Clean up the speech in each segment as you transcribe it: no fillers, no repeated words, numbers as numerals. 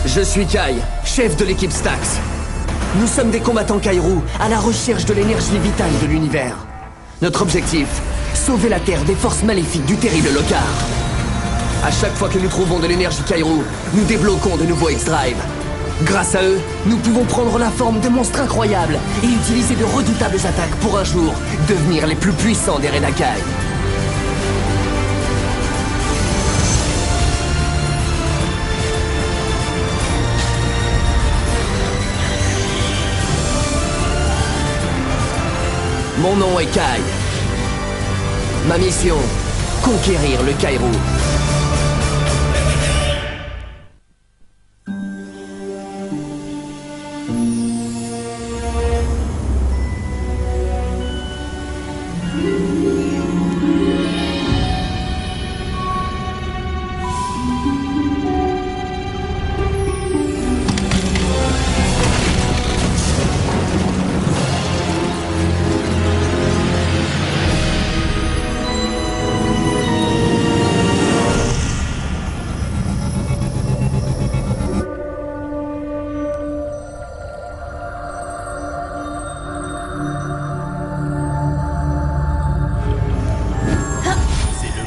Je suis Kai, chef de l'équipe Stax. Nous sommes des combattants Kairou à la recherche de l'énergie vitale de l'univers. Notre objectif, sauver la Terre des forces maléfiques du terrible Lokar. À chaque fois que nous trouvons de l'énergie Kairou, nous débloquons de nouveaux X-Drive. Grâce à eux, nous pouvons prendre la forme de monstres incroyables et utiliser de redoutables attaques pour un jour devenir les plus puissants des Redakai. Mon nom est Kai. Ma mission, conquérir le Kairou.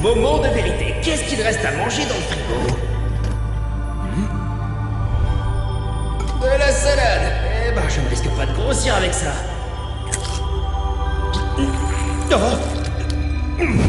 Moment de vérité. Qu'est-ce qu'il reste à manger dans le frigo? De la salade. Eh ben, je ne risque pas de grossir avec ça. Oh,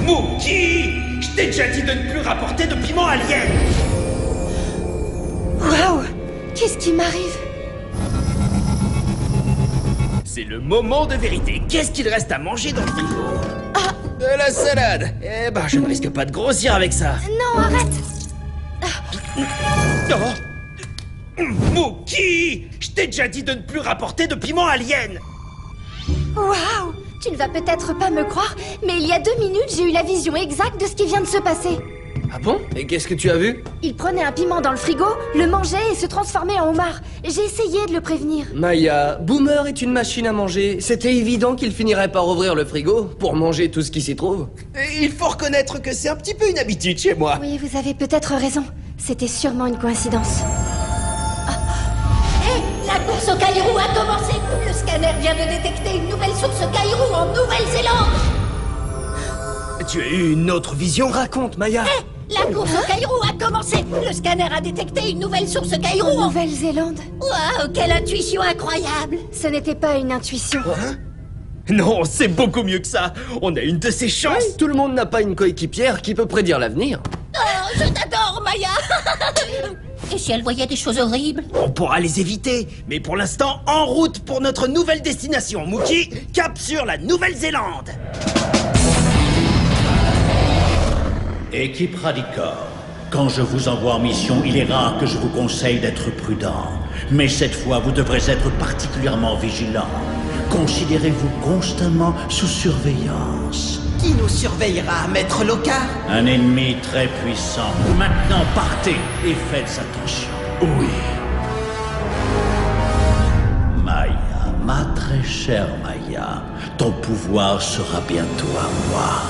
Mookie, je t'ai déjà dit de ne plus rapporter de piment alien. Waouh! Qu'est-ce qui m'arrive? C'est le moment de vérité. Qu'est-ce qu'il reste à manger dans le frigo? De la salade. Eh ben, je ne risque pas de grossir avec ça. Non, arrête! Oh, Mookie, je t'ai déjà dit de ne plus rapporter de piment alien. Waouh! Tu ne vas peut-être pas me croire, mais il y a 2 minutes, j'ai eu la vision exacte de ce qui vient de se passer. Ah bon? Et qu'est-ce que tu as vu? Il prenait un piment dans le frigo, le mangeait et se transformait en homard. J'ai essayé de le prévenir. Maya, Boomer est une machine à manger. C'était évident qu'il finirait par ouvrir le frigo pour manger tout ce qui s'y trouve. Et il faut reconnaître que c'est un petit peu une habitude chez moi. Oui, vous avez peut-être raison. C'était sûrement une coïncidence. Hé, la course au Kairou a commencé. Le scanner vient de détecter une nouvelle source Kairou en Nouvelle-Zélande. Tu as eu une autre vision? Raconte, Maya. Hé, la course au Kairou a commencé. Le scanner a détecté une nouvelle source Kairou en... Nouvelle-Zélande? Waouh, quelle intuition incroyable. Ce n'était pas une intuition. Non, c'est beaucoup mieux que ça. On a une de ces chances. Oui, tout le monde n'a pas une coéquipière qui peut prédire l'avenir. Oh, je t'adore, Maya. Et si elle voyait des choses horribles? On pourra les éviter. Mais pour l'instant, en route pour notre nouvelle destination. Mookie, cap sur la Nouvelle-Zélande. Équipe Radicor, quand je vous envoie en mission, il est rare que je vous conseille d'être prudent. Mais cette fois, vous devrez être particulièrement vigilant. Considérez-vous constamment sous surveillance. Qui nous surveillera, Maître Lokar? Un ennemi très puissant. Maintenant, partez et faites attention. Oui. Maya, ma très chère Maya, ton pouvoir sera bientôt à moi.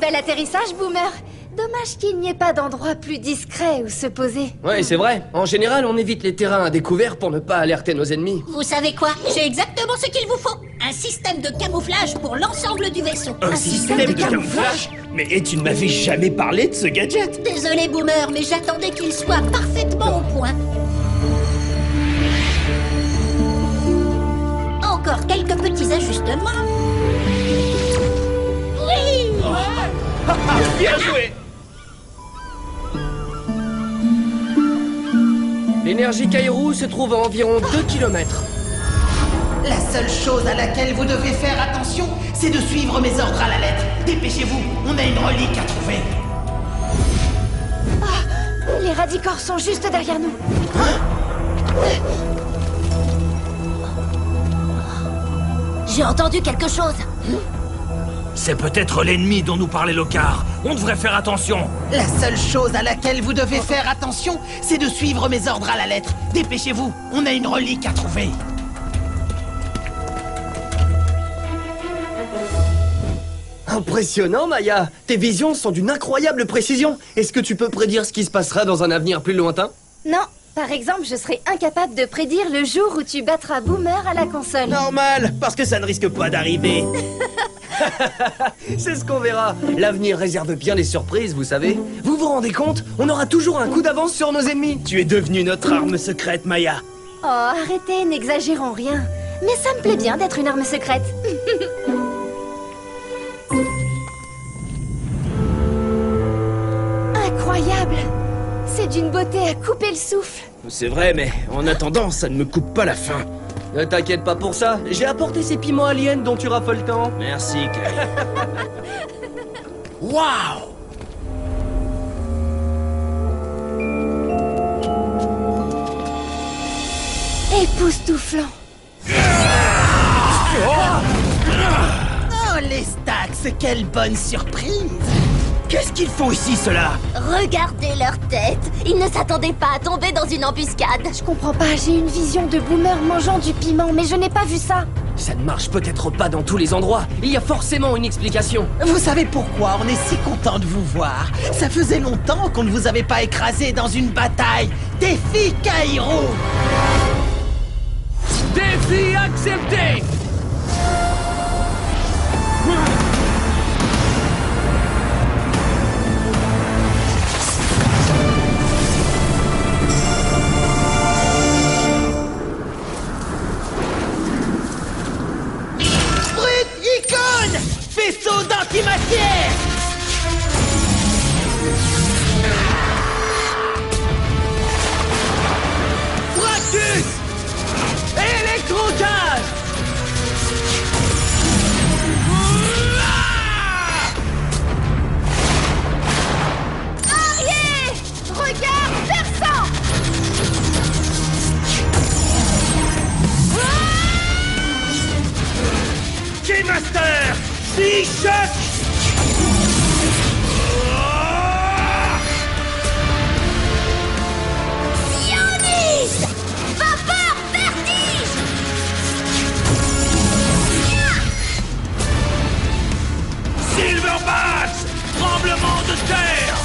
Bel atterrissage, Boomer. Dommage qu'il n'y ait pas d'endroit plus discret où se poser. Ouais, c'est vrai. En général, on évite les terrains à découvert pour ne pas alerter nos ennemis. Vous savez quoi? J'ai exactement ce qu'il vous faut. Un système de camouflage pour l'ensemble du vaisseau. Un système de camouflage? Mais tu ne m'avais jamais parlé de ce gadget. Désolé, Boomer, mais j'attendais qu'il soit parfaitement au point. Encore quelques petits ajustements. Oui! Bien joué. L'énergie Kairou se trouve à environ 2 km. La seule chose à laquelle vous devez faire attention, c'est de suivre mes ordres à la lettre. Dépêchez-vous, on a une relique à trouver. Les radicors sont juste derrière nous. J'ai entendu quelque chose. C'est peut-être l'ennemi dont nous parlait Lokar. On devrait faire attention. La seule chose à laquelle vous devez faire attention, c'est de suivre mes ordres à la lettre. Dépêchez-vous, on a une relique à trouver. Impressionnant, Maya. Tes visions sont d'une incroyable précision. Est-ce que tu peux prédire ce qui se passera dans un avenir plus lointain? Non. Par exemple, je serais incapable de prédire le jour où tu battras Boomer à la console. Normal, parce que ça ne risque pas d'arriver. C'est ce qu'on verra. L'avenir réserve bien des surprises, vous savez. Vous vous rendez compte? On aura toujours un coup d'avance sur nos ennemis. Tu es devenue notre arme secrète, Maya. Oh, arrêtez, n'exagérons rien. Mais ça me plaît bien d'être une arme secrète. Incroyable! C'est d'une beauté à couper le souffle. C'est vrai, mais en attendant, ça ne me coupe pas la faim. Ne t'inquiète pas pour ça. J'ai apporté ces piments aliens dont tu raffoles tant. Merci, Kay. Waouh! Époustouflant. Oh, les Stax, quelle bonne surprise! Qu'est-ce qu'ils font ici, ceux-là? Regardez leur tête. Ils ne s'attendaient pas à tomber dans une embuscade. Je comprends pas, j'ai une vision de Boomer mangeant du piment, mais je n'ai pas vu ça. Ça ne marche peut-être pas dans tous les endroits. Il y a forcément une explication. Vous savez pourquoi on est si content de vous voir? Ça faisait longtemps qu'on ne vous avait pas écrasé dans une bataille. Défi Kairo! Défi accepté! Faisceau d'antimatière! Fractus! Électrocage! Arié! Regard perçant! Keymaster! Choc! Ionise! Vapeur vertige! Silverback! Tremblement de terre!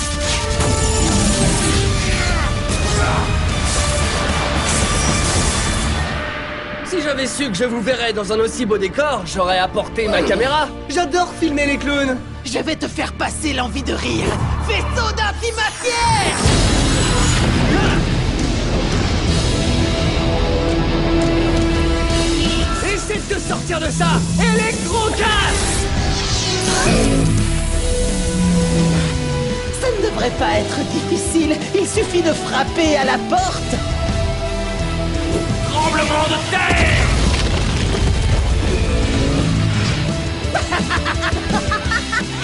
Si j'avais su que je vous verrais dans un aussi beau décor, j'aurais apporté ma caméra. J'adore filmer les clowns. Je vais te faire passer l'envie de rire. Faisceau d'antimatière! Essaie de te sortir de ça. Électrocage! Ça ne devrait pas être difficile. Il suffit de frapper à la porte. Tremblement de terre!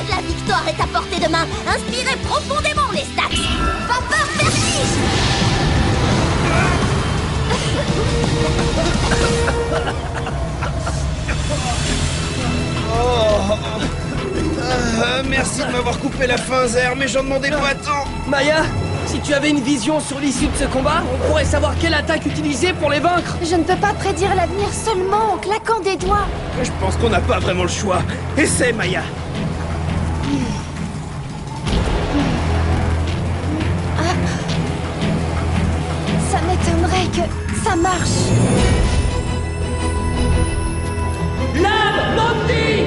La victoire est à portée de main. Inspirez profondément, les Stax. Vapeur vertige! Merci de m'avoir coupé la faim, Zer, mais j'en demandais pas tant. Maya, si tu avais une vision sur l'issue de ce combat, on pourrait savoir quelle attaque utiliser pour les vaincre. Je ne peux pas prédire l'avenir seulement en claquant des doigts. Je pense qu'on n'a pas vraiment le choix. Essaie, Maya. Ça m'étonnerait que ça marche. Lame, Monty!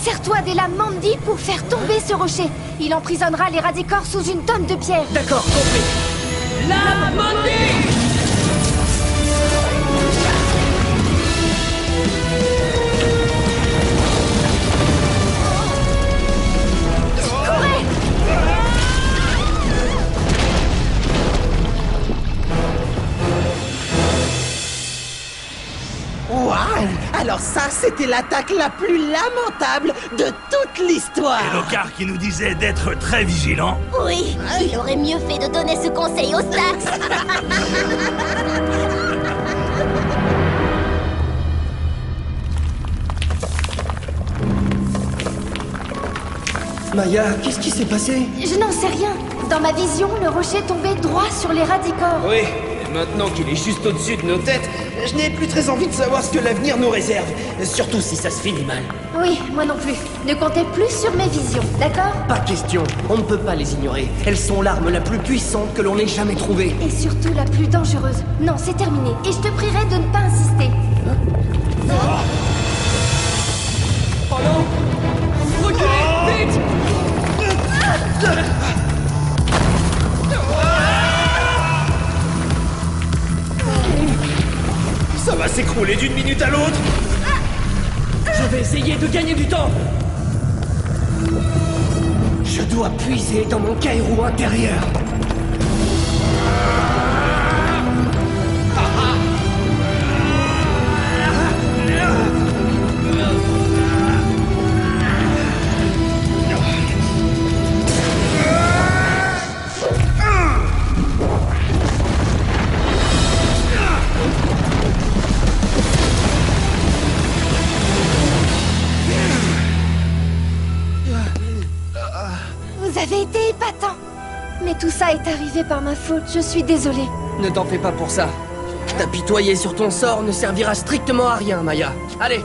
Serre-toi des lames Mandy pour faire tomber ce rocher. Il emprisonnera les radicors sous une tonne de pierre. D'accord, compris. Lame, Mandy! Waouh! Alors ça, c'était l'attaque la plus lamentable de toute l'histoire! Et Lockhart qui nous disait d'être très vigilant. Oui, il aurait mieux fait de donner ce conseil aux Stax. Maya, qu'est-ce qui s'est passé? Je n'en sais rien. Dans ma vision, le rocher tombait droit sur les radicors. Oui, et maintenant qu'il est juste au-dessus de nos têtes, je n'ai plus très envie de savoir ce que l'avenir nous réserve. Surtout si ça se finit mal. Oui, moi non plus. Ne comptez plus sur mes visions, d'accord? Pas question, on ne peut pas les ignorer. Elles sont l'arme la plus puissante que l'on ait jamais trouvée. Et surtout la plus dangereuse. Non, c'est terminé. Et je te prierai de ne pas insister. Oh non! Reculez! Vite! Ça va s'écrouler d'une minute à l'autre. Je vais essayer de gagner du temps. Je dois puiser dans mon Kairo intérieur. Vous avez été épatant. Mais tout ça est arrivé par ma faute. Je suis désolée. Ne t'en fais pas pour ça. T'apitoyer sur ton sort ne servira strictement à rien, Maya. Allez!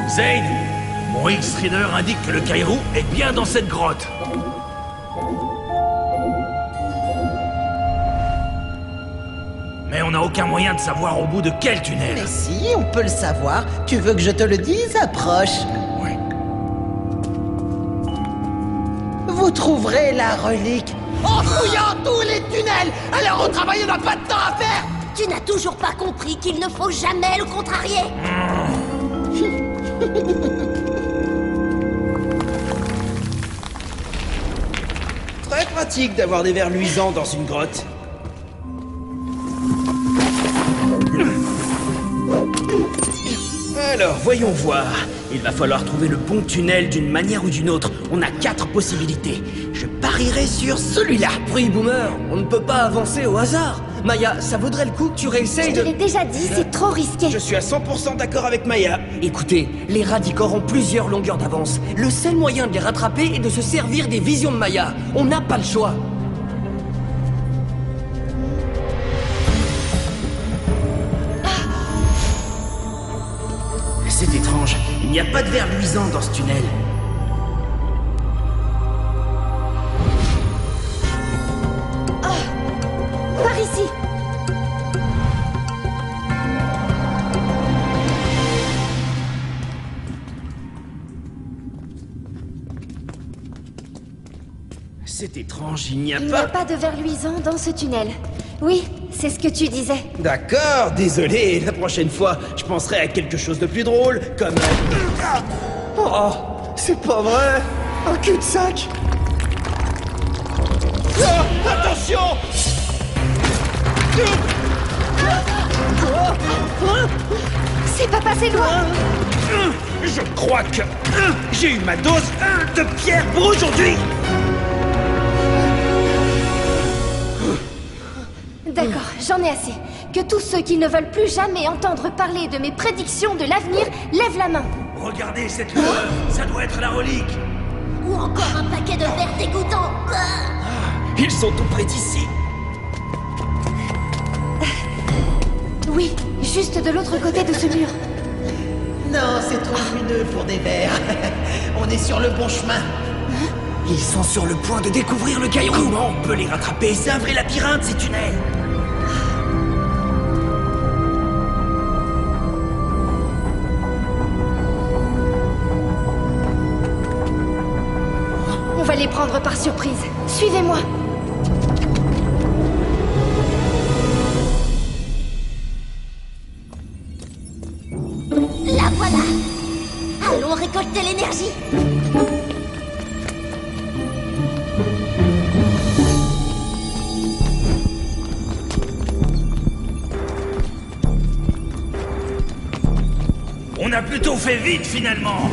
Zane, mon X-Reader indique que le Kairo est bien dans cette grotte. Mais on n'a aucun moyen de savoir au bout de quel tunnel. Mais si, on peut le savoir. Tu veux que je te le dise? Approche. Oui. Vous trouverez la relique en fouillant tous les tunnels. Alors au travail, on n'a pas de temps à faire. Tu n'as toujours pas compris qu'il ne faut jamais le contrarier. Très pratique d'avoir des vers luisants dans une grotte. Alors, voyons voir. Il va falloir trouver le bon tunnel d'une manière ou d'une autre. On a 4 possibilités. Je parierais sur celui-là. Oui, Boomer, on ne peut pas avancer au hasard. Maya, ça vaudrait le coup que tu réessayes Je de... l'ai déjà dit, c'est trop risqué. Je suis à 100% d'accord avec Maya. Écoutez, les radicors ont plusieurs longueurs d'avance. Le seul moyen de les rattraper est de se servir des visions de Maya. On n'a pas le choix. C'est étrange. Il n'y a pas de vers luisant dans ce tunnel. Par ici. C'est étrange, il n'y a Il n'y a pas... pas de verre luisant dans ce tunnel. Oui, c'est ce que tu disais. D'accord, désolé. La prochaine fois, je penserai à quelque chose de plus drôle, comme... Oh, c'est pas vrai. Un cul-de-sac. Ah, attention! C'est pas passé loin. Je crois que j'ai eu ma dose de pierre pour aujourd'hui. D'accord, j'en ai assez. Que tous ceux qui ne veulent plus jamais entendre parler de mes prédictions de l'avenir lèvent la main. Regardez cette lueur, ça doit être la relique. Ou encore un paquet de verres dégoûtants. Ils sont tout près d'ici. Oui, juste de l'autre côté de ce mur. Non, c'est trop lumineux pour des vers. On est sur le bon chemin. Ils sont sur le point de découvrir le Kairo. Comment on peut les rattraper? C'est un vrai labyrinthe, ces tunnels. On va les prendre par surprise. Suivez-moi. La voilà. Allons récolter l'énergie. On a plutôt fait vite finalement.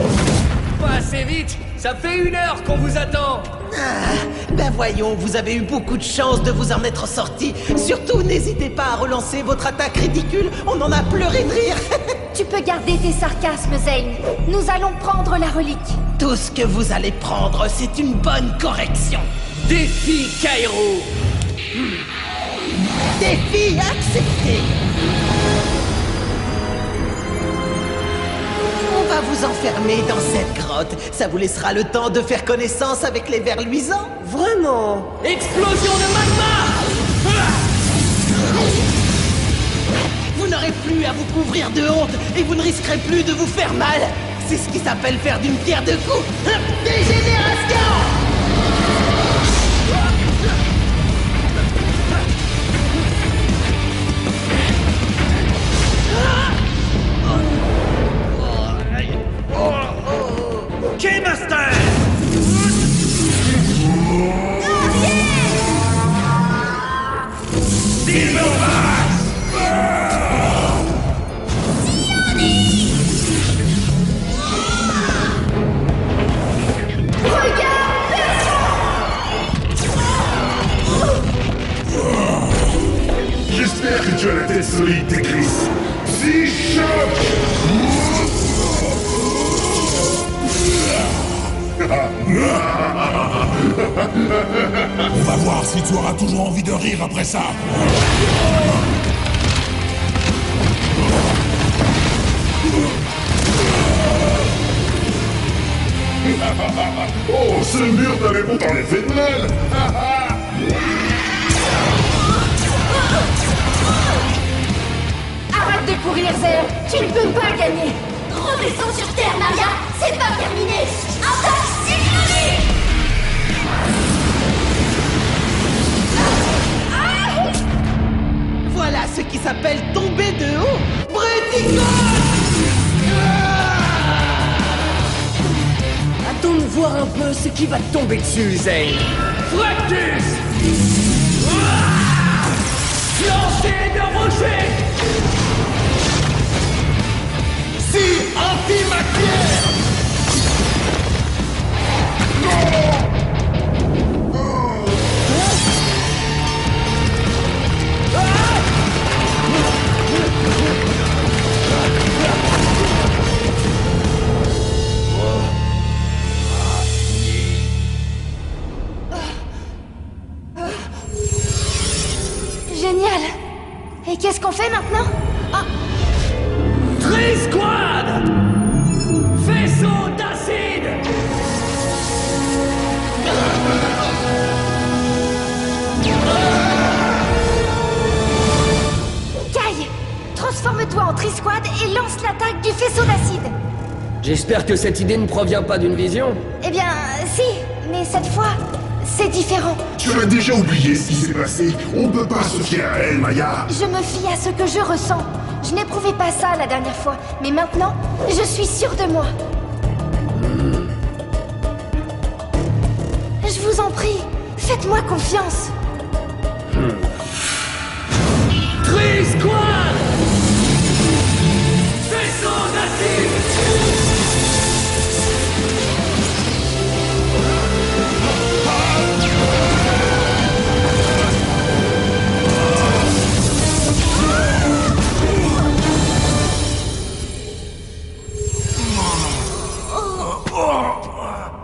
Pas assez vite. Ça fait 1 heure qu'on vous attend. Ben Voyons, vous avez eu beaucoup de chance de vous en être sorti. Surtout, n'hésitez pas à relancer votre attaque ridicule. On en a pleuré de rire. Tu peux garder tes sarcasmes, Zane. Nous allons prendre la relique. Tout ce que vous allez prendre, c'est une bonne correction. Défi Kairo. Défi accepté. On va vous enfermer dans cette grotte. Ça vous laissera le temps de faire connaissance avec les vers luisants. Vraiment? Explosion de magma. Vous n'aurez plus à vous couvrir de honte et vous ne risquerez plus de vous faire mal. C'est ce qui s'appelle faire d'une pierre deux coups. Dégénération! Keymaster! J'espère que tu as la tête solide, Techris. Si choc! On va voir si tu auras toujours envie de rire après ça. Oh, ce mur t'avait pourtant fait de mal. Arrête de courir, Zane. Tu ne peux pas gagner. Redescends sur Terre, Maria. C'est pas terminé. Attaque Cyclonique. Voilà ce qui s'appelle tomber de haut. Bruticole! Attends de voir un peu ce qui va te tomber dessus, Zane. Fractus. Lancer de rocher. Si anti-matière! Génial. Et qu'est-ce qu'on fait maintenant? Tri-Squad. Faisceau d'acide. Kai, transforme-toi en Tri-Squad et lance l'attaque du faisceau d'acide. J'espère que cette idée ne provient pas d'une vision. Eh bien, si, mais cette fois, c'est différent. Tu as déjà oublié ce qui s'est passé. On peut pas se fier à elle, Maya. Je me fie à ce que je ressens. Je n'éprouvais pas ça la dernière fois, mais maintenant, je suis sûre de moi. Je vous en prie, faites-moi confiance. Tri-Squad. Faisceau d'acide.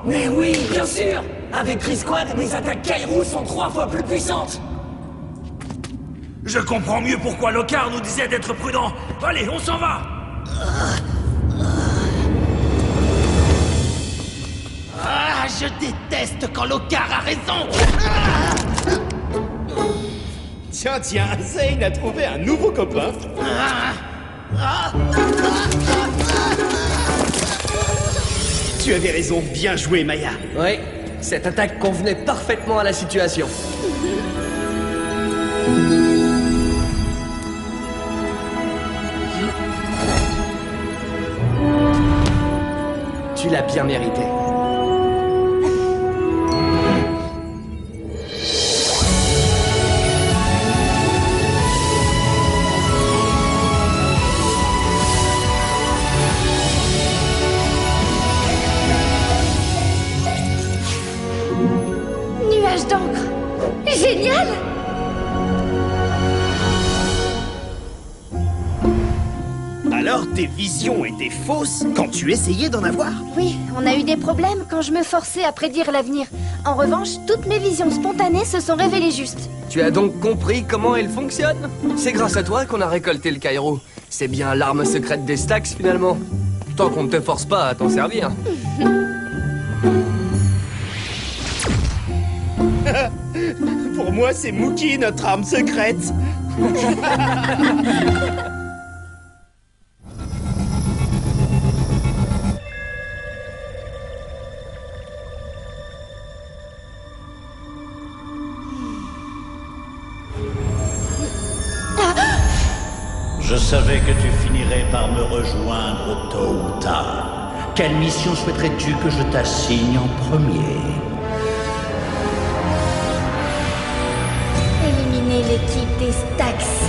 Mais oui, bien sûr! Avec Tri-Squad, les attaques Kairo sont 3 fois plus puissantes! Je comprends mieux pourquoi Lockhart nous disait d'être prudent! Allez, on s'en va! Ah, je déteste quand Lockhart a raison. Tiens, Zane a trouvé un nouveau copain. Tu avais raison, bien joué, Maya. Oui, cette attaque convenait parfaitement à la situation. Tu l'as bien mérité. Nuage nuage d'encre. Génial! Alors tes visions étaient fausses quand tu essayais d'en avoir? Oui, on a eu des problèmes quand je me forçais à prédire l'avenir. En revanche, toutes mes visions spontanées se sont révélées justes. Tu as donc compris comment elle fonctionne? C'est grâce à toi qu'on a récolté le Cairo. C'est bien l'arme secrète des Stax, finalement. Tant qu'on ne te force pas à t'en servir. Pour moi, c'est Mookie, notre arme secrète. Je savais que tu finirais par me rejoindre tôt ou tard. Quelle mission souhaiterais-tu que je t'assigne en premier? Éliminer l'équipe des Stax.